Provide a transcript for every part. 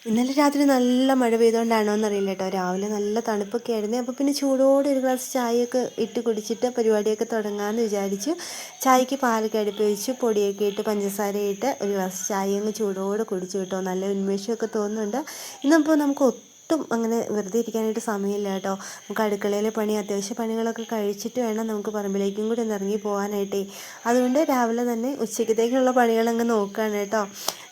ഇന്നലെ രാത്രി നല്ല മഴ പെയ്തുകൊണ്ടാണോ എന്നറിയില്ല കേട്ടോ. രാവിലെ നല്ല തണുപ്പൊക്കെ ആയിരുന്നു. അപ്പോൾ പിന്നെ ചൂടോടെ ഒരു ഗ്ലാസ് ചായയൊക്കെ ഇട്ട് കുടിച്ചിട്ട് പരിപാടിയൊക്കെ തുടങ്ങാമെന്ന് വിചാരിച്ചു. ചായക്ക് പാലൊക്കെ അടുപ്പ് വെച്ച് പൊടിയൊക്കെ ഇട്ട് പഞ്ചസാര ഇട്ട് ഒരു ഗ്ലാസ് ചായ അങ്ങ് ചൂടോടെ കുടിച്ചു കേട്ടോ. നല്ല ഉന്മേഷമൊക്കെ തോന്നുന്നുണ്ട്. ഇന്നിപ്പോൾ നമുക്ക് ഒട്ടും അങ്ങനെ വെറുതെ ഇരിക്കാനായിട്ട് സമയമില്ല കേട്ടോ. നമുക്ക് അടുക്കളയിലെ പണി, അത്യാവശ്യ പണികളൊക്കെ കഴിച്ചിട്ട് വേണം നമുക്ക് പറമ്പിലേക്കും കൂടി ഒന്ന് ഇറങ്ങി പോകാനായിട്ടേ. അതുകൊണ്ട് രാവിലെ തന്നെ ഉച്ചക്കത്തേക്കുള്ള പണികളങ്ങ് നോക്കുകയാണ് കേട്ടോ.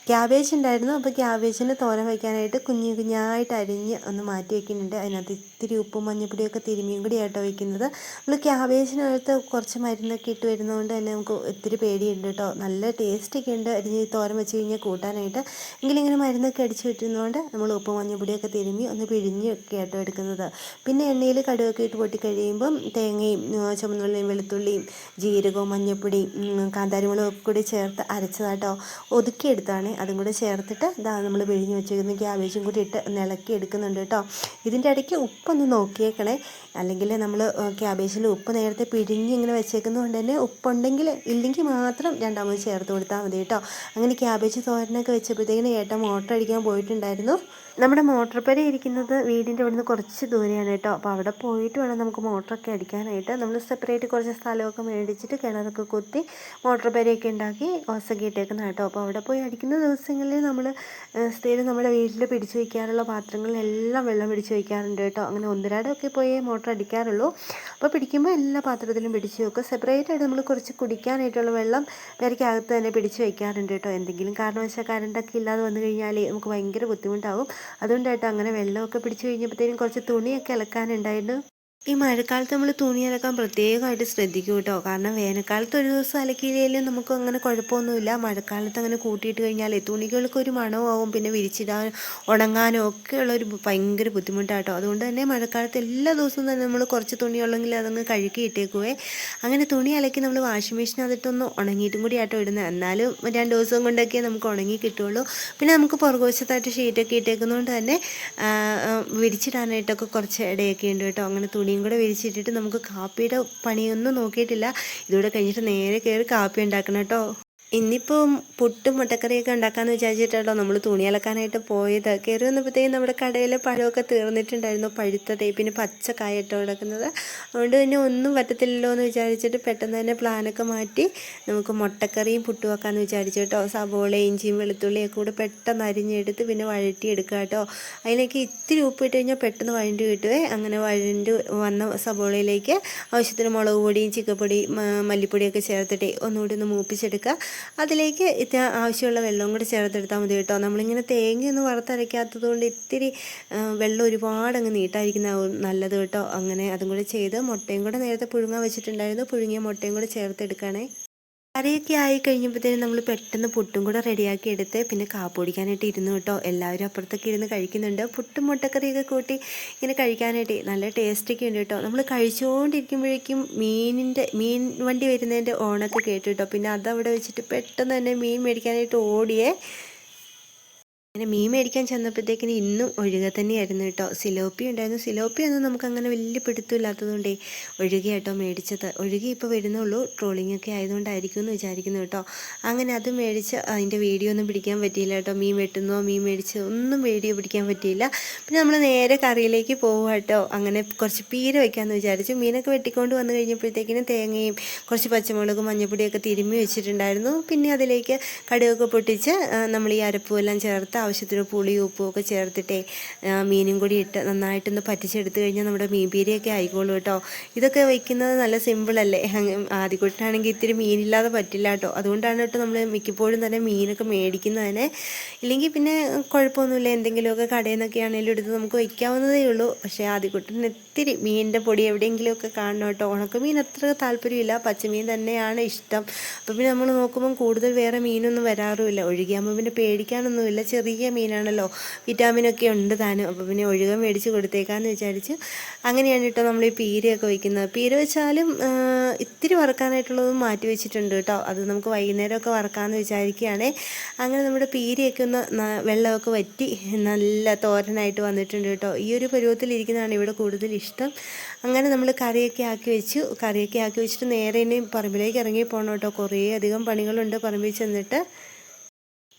ക്യാബേജ് ഉണ്ടായിരുന്നു. അപ്പോൾ ക്യാബേജിന് തോരൻ വയ്ക്കാനായിട്ട് കുഞ്ഞു കുഞ്ഞായിട്ട് അരിഞ്ഞ് ഒന്ന് മാറ്റി വയ്ക്കുന്നുണ്ട്. അതിനകത്ത് ഇത്തിരി ഉപ്പും മഞ്ഞപ്പൊടിയൊക്കെ തിരുമ്മിയും കൂടി ആയിട്ടോ വയ്ക്കുന്നത്. നമ്മൾ ക്യാബേജിനകത്ത് കുറച്ച് മരുന്നൊക്കെ ഇട്ട് വരുന്നതുകൊണ്ട് തന്നെ നമുക്ക് ഒത്തിരി പേടിയുണ്ട് കേട്ടോ. നല്ല ടേസ്റ്റൊക്കെ ഉണ്ട് അരിഞ്ഞ് തോരൻ വെച്ച് കഴിഞ്ഞാൽ കൂട്ടാനായിട്ട്. എങ്കിലും ഇങ്ങനെ മരുന്നൊക്കെ അടിച്ച് വെട്ടുന്നതുകൊണ്ട് നമ്മൾ ഉപ്പും മഞ്ഞപ്പൊടിയൊക്കെ തിരുമ്മി ഒന്ന് പിഴിഞ്ഞൊക്കെ ആയിട്ടോ എടുക്കുന്നത്. പിന്നെ എണ്ണയിൽ കടുകൊക്കെ ഇട്ട് പൊട്ടിക്കഴിയുമ്പം തേങ്ങയും ചുവന്നുള്ളിയും വെളുത്തുള്ളിയും ജീരകവും മഞ്ഞപ്പൊടിയും കാന്താരിമുളകും ഒക്കെ കൂടി ചേർത്ത് അരച്ചതാട്ടോ. ഒതുക്കിയെടുത്താണ്. അതും കൂടെ ചേർത്തിട്ട് ഇതാ നമ്മൾ പിഴിഞ്ഞ് വെച്ചിരിക്കുന്ന ക്യാബേജും കൂടി ഇട്ട് ഒന്ന് ഇളക്കി എടുക്കുന്നുണ്ട് കേട്ടോ. ഇതിൻ്റെ ഇടയ്ക്ക് ഉപ്പൊന്ന് നോക്കിയേക്കണേ. അല്ലെങ്കിൽ നമ്മൾ ക്യാബേജിൽ ഉപ്പ് നേരത്തെ പിഴിഞ്ഞ് ഇങ്ങനെ വെച്ചേക്കുന്നതുകൊണ്ട് തന്നെ ഉപ്പുണ്ടെങ്കിൽ ഇല്ലെങ്കിൽ മാത്രം രണ്ടാമത് ചേർത്ത് കൊടുത്താൽ മതി കേട്ടോ. അങ്ങനെ ക്യാബേജ് തോരനൊക്കെ വെച്ചപ്പോഴത്തേക്കിന് ഏട്ടൻ മോട്ടർ അടിക്കാൻ പോയിട്ടുണ്ടായിരുന്നു. നമ്മുടെ മോട്ടർ പുര ഇരിക്കുന്നത് വീടിൻ്റെ ഇവിടുന്ന് കുറച്ച് ദൂരെയാണ് കേട്ടോ. അപ്പോൾ അവിടെ പോയിട്ട് വേണം നമുക്ക് മോട്ടറൊക്കെ അടിക്കാനായിട്ട്. നമ്മൾ സെപ്പറേറ്റ് കുറച്ച് സ്ഥലമൊക്കെ മേടിച്ചിട്ട് കിണറൊക്കെ കുത്തി മോട്ടർ പുരയൊക്കെ ഉണ്ടാക്കി ഓസൊക്കെ ഇട്ടേക്കുന്ന കേട്ടോ. അപ്പോൾ അവിടെ പോയി അടിക്കുന്ന ദിവസങ്ങളിൽ നമ്മൾ സ്ഥിരം നമ്മുടെ വീട്ടിൽ പിടിച്ച് വയ്ക്കാറുള്ള പാത്രങ്ങളിലെല്ലാം വെള്ളം പിടിച്ച് വയ്ക്കാറുണ്ട് കേട്ടോ. അങ്ങനെ ഒന്നിരാടമൊക്കെ പോയി മോട്ടർ അടിക്കാറുള്ളൂ. അപ്പോൾ പിടിക്കുമ്പോൾ എല്ലാ പാത്രത്തിലും പിടിച്ച് വെക്കും. സെപ്പറേറ്റ് ആയിട്ട് നമ്മൾ കുറച്ച് കുടിക്കാനായിട്ടുള്ള വെള്ളം പെരയ്ക്കകത്ത് തന്നെ പിടിച്ച് വയ്ക്കാറുണ്ട് കേട്ടോ. എന്തെങ്കിലും കാരണവശാൽ കറണ്ടൊക്കെ ഇല്ലാതെ വന്നു കഴിഞ്ഞാൽ നമുക്ക് ഭയങ്കര ബുദ്ധിമുട്ടാവും. അതുകൊണ്ടായിട്ട് അങ്ങനെ വെള്ളമൊക്കെ പിടിച്ച് കഴിഞ്ഞപ്പോഴത്തേനും കുറച്ച് തുണിയൊക്കെ അലക്കാനുണ്ടായിരുന്നു. ഈ മഴക്കാലത്ത് നമ്മൾ തുണി അലക്കാൻ പ്രത്യേകമായിട്ട് ശ്രദ്ധിക്കും കേട്ടോ. കാരണം വേനൽക്കാലത്ത് ഒരു ദിവസം അലക്കിയില്ലെങ്കിലും നമുക്ക് അങ്ങനെ കുഴപ്പമൊന്നുമില്ല. മഴക്കാലത്ത് അങ്ങനെ കൂട്ടിയിട്ട് കഴിഞ്ഞാൽ തുണികൾക്ക് ഒരു മണമാവും. പിന്നെ വിരിച്ചിടാൻ ഉണങ്ങാനും ഒക്കെ ഉള്ളൊരു ഭയങ്കര ബുദ്ധിമുട്ടാട്ടോ. അതുകൊണ്ട് തന്നെ മഴക്കാലത്ത് എല്ലാ ദിവസവും തന്നെ നമ്മൾ കുറച്ച് തുണിയുള്ളെങ്കിൽ അതങ്ങ് കഴുകി ഇട്ടേക്കുവേ. അങ്ങനെ തുണി അലക്കി നമ്മൾ വാഷിംഗ് മെഷീനകത്തിട്ടൊന്ന് ഉണങ്ങിയിട്ടും കൂടി ആട്ടോ ഇടുന്നത്. എന്നാലും 2 ദിവസം കൊണ്ടൊക്കെ നമുക്ക് ഉണങ്ങി കിട്ടുള്ളൂ. പിന്നെ നമുക്ക് പുറകുവശത്തായിട്ട് ഷീറ്റൊക്കെ ഇട്ടേക്കുന്നതുകൊണ്ട് തന്നെ വിരിച്ചിടാനായിട്ടൊക്കെ കുറച്ച് ഇടയൊക്കെ ഉണ്ട് കേട്ടോ. അങ്ങനെ തുണിയും കൂടെ വിരിച്ചിട്ടിട്ട് നമുക്ക് കാപ്പിയുടെ പണിയൊന്നും നോക്കിയിട്ടില്ല. ഇതുകൂടെ കഴിഞ്ഞിട്ട് നേരെ കയറി കാപ്പി ഉണ്ടാക്കണം കേട്ടോ. ഇന്നിപ്പം പുട്ടും മുട്ടക്കറിയൊക്കെ ഉണ്ടാക്കാമെന്ന് വിചാരിച്ചിട്ടാണല്ലോ നമ്മൾ തുണി അലക്കാനായിട്ട് പോയത്. കയറി വന്നപ്പോഴത്തേക്കും നമ്മുടെ കടയിലെ പഴമൊക്കെ തീർന്നിട്ടുണ്ടായിരുന്നു. പഴുത്തതേ പിന്നെ പച്ചക്കായിട്ടോ കിടക്കുന്നത്. അതുകൊണ്ട് തന്നെ ഒന്നും പറ്റത്തില്ലല്ലോ എന്ന് വിചാരിച്ചിട്ട് പെട്ടെന്ന് തന്നെ പ്ലാനൊക്കെ മാറ്റി നമുക്ക് മുട്ടക്കറിയും പുട്ടും വെക്കാമെന്ന് വിചാരിച്ചു കേട്ടോ. സവോള ഇഞ്ചിയും വെളുത്തുള്ളിയൊക്കെ കൂടെ പെട്ടെന്ന് അരിഞ്ഞെടുത്ത് പിന്നെ വഴറ്റിയെടുക്കുക കേട്ടോ. അതിലേക്ക് ഇത്തിരി ഉപ്പിട്ട് കഴിഞ്ഞാൽ പെട്ടെന്ന് വഴണ്ടി കിട്ടുവേ. അങ്ങനെ വഴണ്ട് വന്ന സവോളയിലേക്ക് ആവശ്യത്തിന് മുളക് പൊടിയും ചിക്കപ്പൊടി മല്ലിപ്പൊടിയൊക്കെ ചേർത്തിട്ട് ഒന്നുകൂടി ഒന്ന് മൂപ്പിച്ചെടുക്കുക. അതിലേക്ക് ആവശ്യമുള്ള വെള്ളവും കൂടി ചേർത്തെടുത്താൽ മതി കേട്ടോ. നമ്മളിങ്ങനെ തേങ്ങയൊന്നും വറുത്തരയ്ക്കാത്തത് കൊണ്ട് ഇത്തിരി വെള്ളം ഒരുപാട് അങ്ങ് നീട്ടായിരിക്കുന്നതാവും നല്ലത് കേട്ടോ. അങ്ങനെ അതും കൂടി ചെയ്ത് മുട്ടയും കൂടെ നേരത്തെ പുഴുങ്ങാൻ വെച്ചിട്ടുണ്ടായിരുന്നു. പുഴുങ്ങിയ മുട്ടയും കൂടെ ചേർത്തെടുക്കണേ. കറിയൊക്കെ ആയി കഴിഞ്ഞപ്പോഴത്തേനും നമ്മൾ പെട്ടെന്ന് പുട്ടും കൂടെ റെഡിയാക്കി എടുത്ത് പിന്നെ കാപ്പി കുടിക്കാനായിട്ട് ഇരുന്നു കേട്ടോ. എല്ലാവരും അപ്പുറത്തൊക്കെ ഇരുന്ന് കഴിക്കുന്നുണ്ട്. പുട്ടും മുട്ടക്കറിയൊക്കെ കൂട്ടി ഇങ്ങനെ കഴിക്കാനായിട്ട് നല്ല ടേസ്റ്റൊക്കെ ഉണ്ട് കേട്ടോ. നമ്മൾ കഴിച്ചുകൊണ്ടിരിക്കുമ്പോഴേക്കും മീൻ വണ്ടി വരുന്നതിൻ്റെ ഓണൊക്കെ കേട്ടു കേട്ടോ. പിന്നെ അതവിടെ വെച്ചിട്ട് പെട്ടെന്ന് തന്നെ മീൻ മേടിക്കാനായിട്ട് ഓടിയേ. അങ്ങനെ മീൻ മേടിക്കാൻ ചെന്നപ്പോഴത്തേക്കിന് ഇന്നും ഒഴുക തന്നെയായിരുന്നു കേട്ടോ. സിലോപ്പി ഉണ്ടായിരുന്നു. സിലോപ്പിയൊന്നും നമുക്കങ്ങനെ വലിയ പിടുത്തമില്ലാത്തതുകൊണ്ടേ ഒഴുകിയാട്ടോ മേടിച്ചത്. ഒഴുകി ഇപ്പോൾ വരുന്നുള്ളൂ. ട്രോളിംഗ് ഒക്കെ ആയതുകൊണ്ടായിരിക്കും എന്ന് വിചാരിക്കുന്നു കേട്ടോ. അങ്ങനെ അത് മേടിച്ച് അതിൻ്റെ വീഡിയോ ഒന്നും പിടിക്കാൻ പറ്റിയില്ല കേട്ടോ. മീൻ വെട്ടുന്നോ മീൻ മേടിച്ച് ഒന്നും വീഡിയോ പിടിക്കാൻ പറ്റിയില്ല. പിന്നെ നമ്മൾ നേരെ കറിയിലേക്ക് പോകുക കേട്ടോ. അങ്ങനെ കുറച്ച് പീര വയ്ക്കാമെന്ന് വിചാരിച്ചു. മീനൊക്കെ വെട്ടിക്കൊണ്ട് വന്നു കഴിഞ്ഞപ്പോഴത്തേക്കിനും തേങ്ങയും കുറച്ച് പച്ചമുളകും മഞ്ഞപ്പൊടിയൊക്കെ തിരുമ്മി വെച്ചിട്ടുണ്ടായിരുന്നു. പിന്നെ അതിലേക്ക് കടുകൊക്കെ പൊട്ടിച്ച് നമ്മൾ ഈ അരപ്പുമെല്ലാം ചേർത്ത് ആവശ്യത്തിന് പുളിയും ഉപ്പും ഒക്കെ ചേർത്തിട്ടേ മീനും കൂടി ഇട്ട് നന്നായിട്ടൊന്ന് പറ്റിച്ചെടുത്ത് കഴിഞ്ഞാൽ നമ്മുടെ മീൻ പീരയൊക്കെ ആയിക്കോളൂ കേട്ടോ. ഇതൊക്കെ വയ്ക്കുന്നത് നല്ല സിമ്പിളല്ലേ. ആദ്യമായിട്ടാണെങ്കിൽ ഇത്തിരി മീനില്ലാതെ പറ്റില്ല കേട്ടോ. അതുകൊണ്ടാണ് കേട്ടോ നമ്മൾ മിക്കപ്പോഴും തന്നെ മീനൊക്കെ മേടിക്കുന്നതിന്. ഇല്ലെങ്കിൽ പിന്നെ കുഴപ്പമൊന്നുമില്ല. എന്തെങ്കിലുമൊക്കെ കടയിൽ നിന്നൊക്കെ ആണെങ്കിലും എടുത്ത് നമുക്ക് വയ്ക്കാവുന്നതേ ഉള്ളൂ. പക്ഷേ ആദ്യമായിട്ടിന് ഇത്തിരി മീനിൻ്റെ പൊടി എവിടെയെങ്കിലുമൊക്കെ കാണണം കേട്ടോ. ഉണക്കമീൻ അത്ര താല്പര്യമില്ല. പച്ചമീൻ തന്നെയാണ് ഇഷ്ടം. അപ്പോൾ പിന്നെ നമ്മൾ നോക്കുമ്പം കൂടുതൽ വേറെ മീനൊന്നും വരാറുമില്ല. ഒഴുകിയാകുമ്പോൾ പിന്നെ പേടിക്കാനൊന്നുമില്ല. ചെറിയ മീനാണല്ലോ, വിറ്റാമിനൊക്കെ ഉണ്ട് താനും. അപ്പോൾ പിന്നെ ഒഴുകൻ മേടിച്ച് കൊടുത്തേക്കാമെന്ന് വിചാരിച്ച് അങ്ങനെയാണ് കേട്ടോ നമ്മൾ ഈ പീരയൊക്കെ വയ്ക്കുന്നത്. പീര വെച്ചാലും ഇത്തിരി വറുക്കാനായിട്ടുള്ളതും മാറ്റി വെച്ചിട്ടുണ്ട് കേട്ടോ. അത് നമുക്ക് വൈകുന്നേരമൊക്കെ വറുക്കാമെന്ന് വിചാരിക്കുകയാണേ. അങ്ങനെ നമ്മുടെ പീരയൊക്കെ ഒന്ന് വെള്ളമൊക്കെ വറ്റി നല്ല തോരനായിട്ട് വന്നിട്ടുണ്ട് കേട്ടോ. ഈ ഒരു പരുവത്തിലിരിക്കുന്നതാണ് ഇവിടെ കൂടുതൽ ഇഷ്ടം. അങ്ങനെ നമ്മൾ കറിയൊക്കെ ആക്കി വെച്ചു. കറിയൊക്കെ ആക്കി വെച്ചിട്ട് നേരെ ഇനി പറമ്പിലേക്ക് ഇറങ്ങി പോകണം കേട്ടോ. കുറേ അധികം പണികളുണ്ട് പറമ്പിൽ ചെന്നിട്ട്.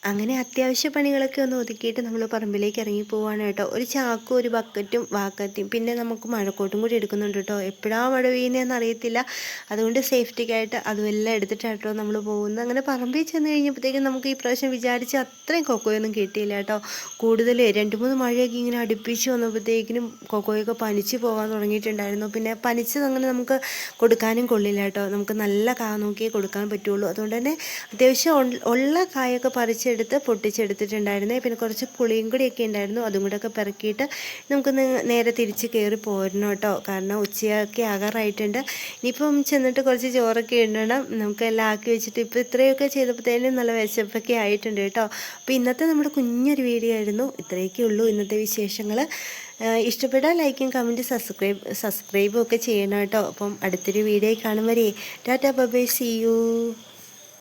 അങ്ങനെ അത്യാവശ്യ പണികളൊക്കെ ഒന്ന് ഒതുക്കിയിട്ട് നമ്മൾ പറമ്പിലേക്ക് ഇറങ്ങി പോവാണ് കേട്ടോ. ഒരു ചാക്കും ഒരു ബക്കറ്റും വാക്കത്തിയും പിന്നെ നമുക്ക് മഴക്കോട്ടും കൂടി എടുക്കുന്നുണ്ട് കേട്ടോ. എപ്പോഴാണ് മഴ പെയ്യുന്നതെന്ന് അറിയത്തില്ല. അതുകൊണ്ട് സേഫ്റ്റിക്കായിട്ട് അതുമെല്ലാം എടുത്തിട്ടാണ് കേട്ടോ നമ്മൾ പോകുന്നത്. അങ്ങനെ പറമ്പിൽ ചെന്ന് കഴിഞ്ഞപ്പോഴത്തേക്കും നമുക്ക് ഈ പ്രാവശ്യം വിചാരിച്ച അത്രയും കൊക്കോയൊന്നും കിട്ടിയില്ല കേട്ടോ. കൂടുതൽ 2-3 മഴയൊക്കെ ഇങ്ങനെ അടുപ്പിച്ച് വന്നപ്പോഴത്തേക്കിനും കൊക്കോയൊക്കെ പനിച്ച് പോകാൻ തുടങ്ങിയിട്ടുണ്ടായിരുന്നു. പിന്നെ പനിച്ചത് അങ്ങനെ നമുക്ക് കൊടുക്കാനും കൊള്ളില്ല കേട്ടോ. നമുക്ക് നല്ല കാ നോക്കിയേ കൊടുക്കാൻ പറ്റുള്ളൂ. അതുകൊണ്ട് തന്നെ അത്യാവശ്യം ഉള്ള കായൊക്കെ പറിച്ചെടുത്ത് പൊട്ടിച്ചെടുത്തിട്ടുണ്ടായിരുന്നേ. പിന്നെ കുറച്ച് പുളിയും കൂടിയൊക്കെ ഉണ്ടായിരുന്നു. അതും കൂടെയൊക്കെ പെറുക്കിയിട്ട് നമുക്കൊന്ന് നേരെ തിരിച്ച് കയറി പോരണം കേട്ടോ. കാരണം ഉച്ചയൊക്കെ ആകാറായിട്ടുണ്ട്. ഇനിയിപ്പം ചെന്നിട്ട് കുറച്ച് ചോറൊക്കെ ഇടണം. നമുക്കെല്ലാം ആക്കി വെച്ചിട്ട് ഇപ്പോൾ ഇത്രയൊക്കെ ചെയ്തപ്പോഴത്തേനും നല്ല വിശപ്പൊക്കെ ആയിട്ടുണ്ട് കേട്ടോ. അപ്പോൾ ഇന്നത്തെ നമ്മുടെ കുഞ്ഞൊരു വീഡിയോ ആയിരുന്നു. ഇത്രയൊക്കെ ഉള്ളൂ ഇന്നത്തെ വിശേഷങ്ങൾ. ഇഷ്ടപ്പെട്ടാൽ ലൈക്കും കമൻറ്റ് സബ്സ്ക്രൈബും ഒക്കെ ചെയ്യണം കേട്ടോ. അപ്പം അടുത്തൊരു വീഡിയോ കാണും വരെ tata bye bye, see U.